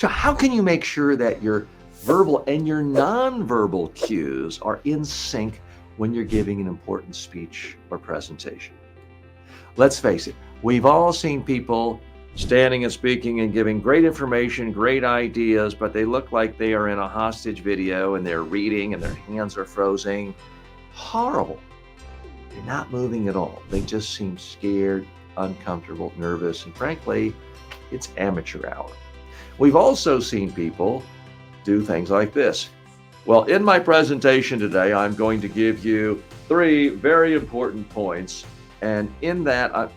So how can you make sure that your verbal and your nonverbal cues are in sync when you're giving an important speech or presentation? Let's face it, we've all seen people standing and speaking and giving great information, great ideas, but they look like they are in a hostage video and they're reading and their hands are frozen. Horrible. They're not moving at all. They just seem scared, uncomfortable, nervous, and frankly, it's amateur hour. We've also seen people do things like this. Well, in my presentation today, I'm going to give you 3 very important points. And in that,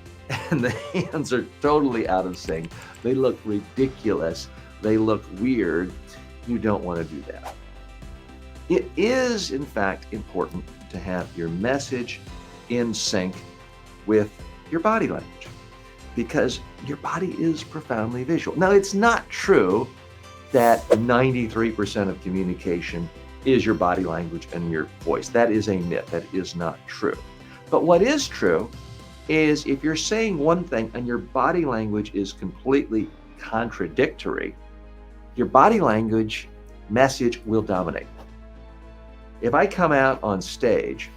and the hands are totally out of sync. They look ridiculous. They look weird. You don't want to do that. It is, in fact, important to have your message in sync with your body language because your body is profoundly visual. Now, it's not true that 93% of communication is your body language and your voice. That is a myth. That is not true. But what is true is if you're saying one thing and your body language is completely contradictory, your body language message will dominate. If I come out on stage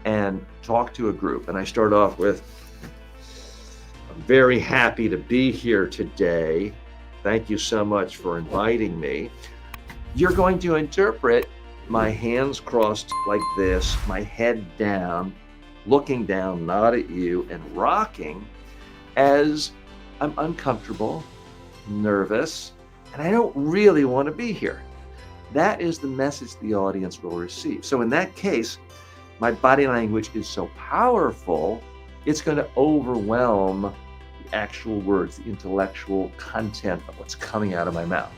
and talk to a group and I start off with, I'm very happy to be here today. Thank you so much for inviting me. You're going to interpret my hands crossed like this, my head down, looking down, not at you, and rocking as I'm uncomfortable, nervous, and I don't really want to be here. That is the message the audience will receive. So in that case, my body language is so powerful, it's going to overwhelm the actual words, the intellectual content of what's coming out of my mouth.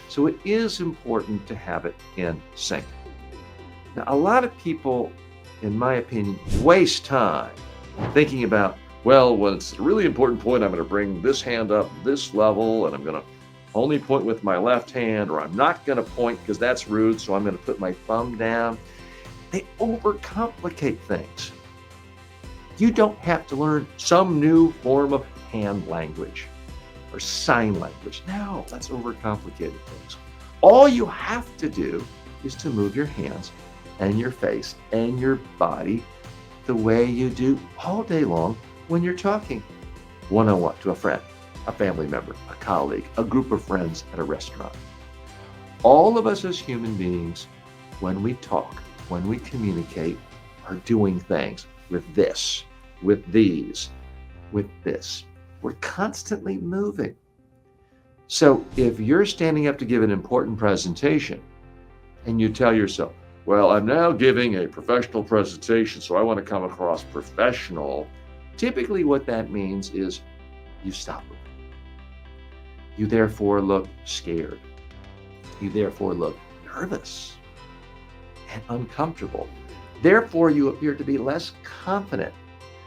So it is important to have it in sync. Now, a lot of people, in my opinion, waste time thinking about, well, when it's a really important point, I'm going to bring this hand up this level and I'm going to only point with my left hand, or I'm not going to point because that's rude, so I'm going to put my thumb down. They overcomplicate things. You don't have to learn some new form of hand language or sign language. No, that's overcomplicated things. All you have to do is to move your hands and your face and your body the way you do all day long when you're talking one-on-one to a friend, a family member, a colleague, a group of friends at a restaurant. All of us as human beings, when we talk, when we communicate, are doing things with this, with these, with this. We're constantly moving. So if you're standing up to give an important presentation and you tell yourself, well, I'm now giving a professional presentation, so I want to come across professional. Typically what that means is you stop moving. You therefore look scared. You therefore look nervous and uncomfortable. Therefore, you appear to be less confident.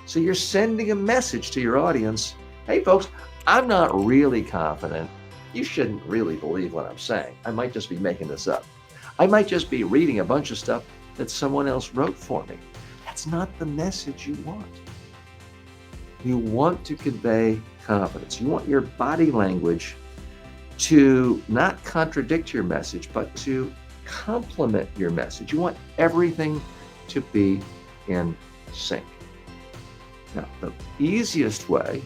So you're sending a message to your audience, hey folks, I'm not really confident. You shouldn't really believe what I'm saying. I might just be making this up. I might just be reading a bunch of stuff that someone else wrote for me. That's not the message you want. You want to convey confidence. You want your body language to not contradict your message, but to complement your message. You want everything to be in sync. Now, the easiest way,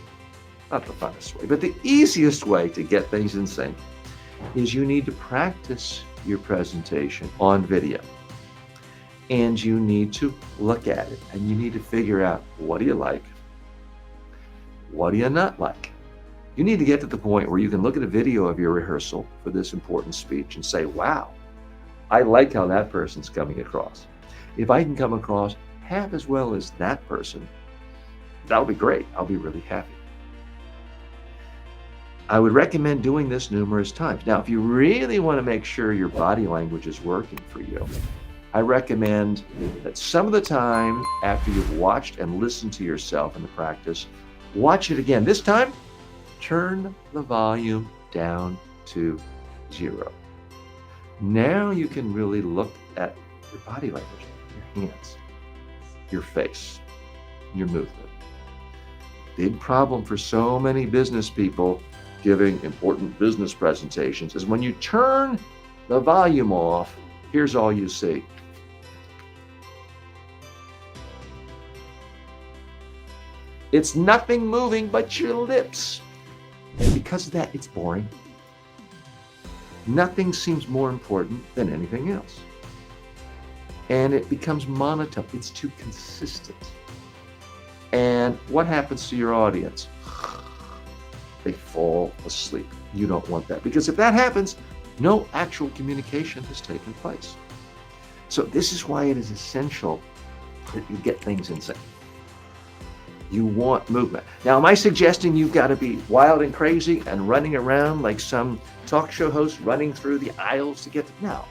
not the funnest way, but the easiest way to get things in sync is you need to practice your presentation on video. And you need to look at it and you need to figure out, what do you like? What do you not like? You need to get to the point where you can look at a video of your rehearsal for this important speech and say, wow, I like how that person's coming across. If I can come across half as well as that person, that'll be great. I'll be really happy. I would recommend doing this numerous times. Now, if you really want to make sure your body language is working for you, I recommend that some of the time after you've watched and listened to yourself in the practice, watch it again. This time, turn the volume down to 0. Now you can really look at your body language, your hands, your face, your movement. Big problem for so many business people giving important business presentations is when you turn the volume off, here's all you see. It's nothing moving but your lips. And because of that, it's boring. Nothing seems more important than anything else. And it becomes monotone. It's too consistent. And what happens to your audience? They fall asleep. You don't want that, because if that happens, no actual communication has taken place. So this is why it is essential that you get things in sync. You want movement. Now, am I suggesting you've got to be wild and crazy and running around like some talk show host running through the aisles to get to? No.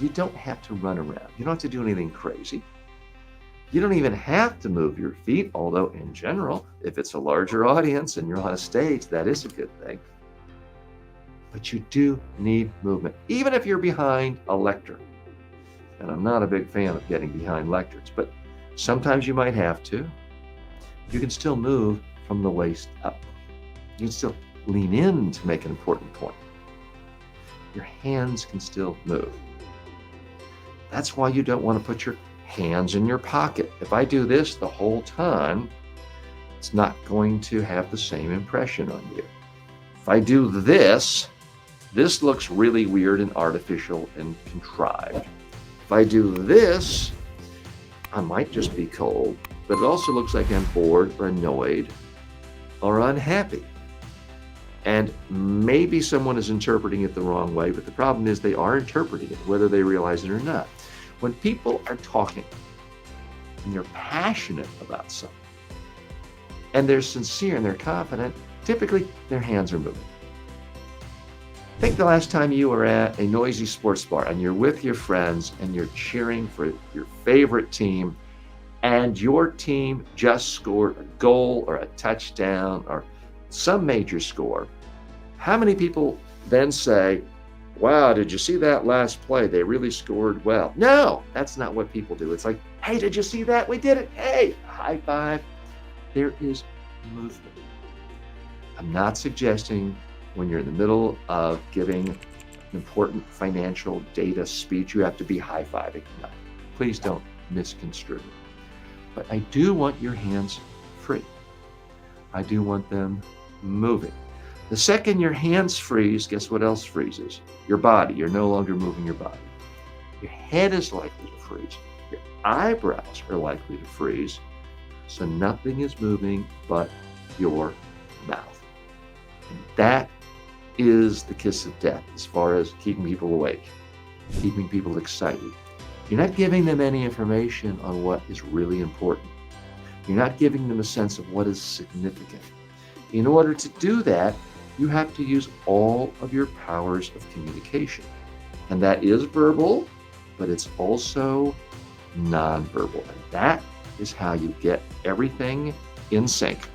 You don't have to run around. You don't have to do anything crazy. You don't even have to move your feet, although in general, if it's a larger audience and you're on a stage, that is a good thing. But you do need movement, even if you're behind a lectern. And I'm not a big fan of getting behind lecterns, but sometimes you might have to. You can still move from the waist up. You can still lean in to make an important point. Your hands can still move. That's why you don't want to put your hands in your pocket. If I do this the whole time, it's not going to have the same impression on you. If I do this, this looks really weird and artificial and contrived. If I do this, I might just be cold, but it also looks like I'm bored or annoyed or unhappy. And maybe someone is interpreting it the wrong way, but the problem is they are interpreting it, whether they realize it or not. When people are talking and they're passionate about something, and they're sincere and they're confident, typically their hands are moving. Think the last time you were at a noisy sports bar and you're with your friends and you're cheering for your favorite team, and your team just scored a goal or a touchdown or some major score. How many people then say, wow, did you see that last play? They really scored well. No, that's not what people do. It's like, hey, did you see that? We did it. Hey, high five. There is movement. I'm not suggesting when you're in the middle of giving an important financial data speech, you have to be high-fiving. No, please don't misconstrue it. But I do want your hands free. I do want them moving. The second your hands freeze, guess what else freezes? Your body. You're no longer moving your body. Your head is likely to freeze. Your eyebrows are likely to freeze. So nothing is moving but your mouth. And that is the kiss of death as far as keeping people awake, keeping people excited. You're not giving them any information on what is really important. You're not giving them a sense of what is significant. In order to do that, you have to use all of your powers of communication. And that is verbal, but it's also nonverbal. And that is how you get everything in sync.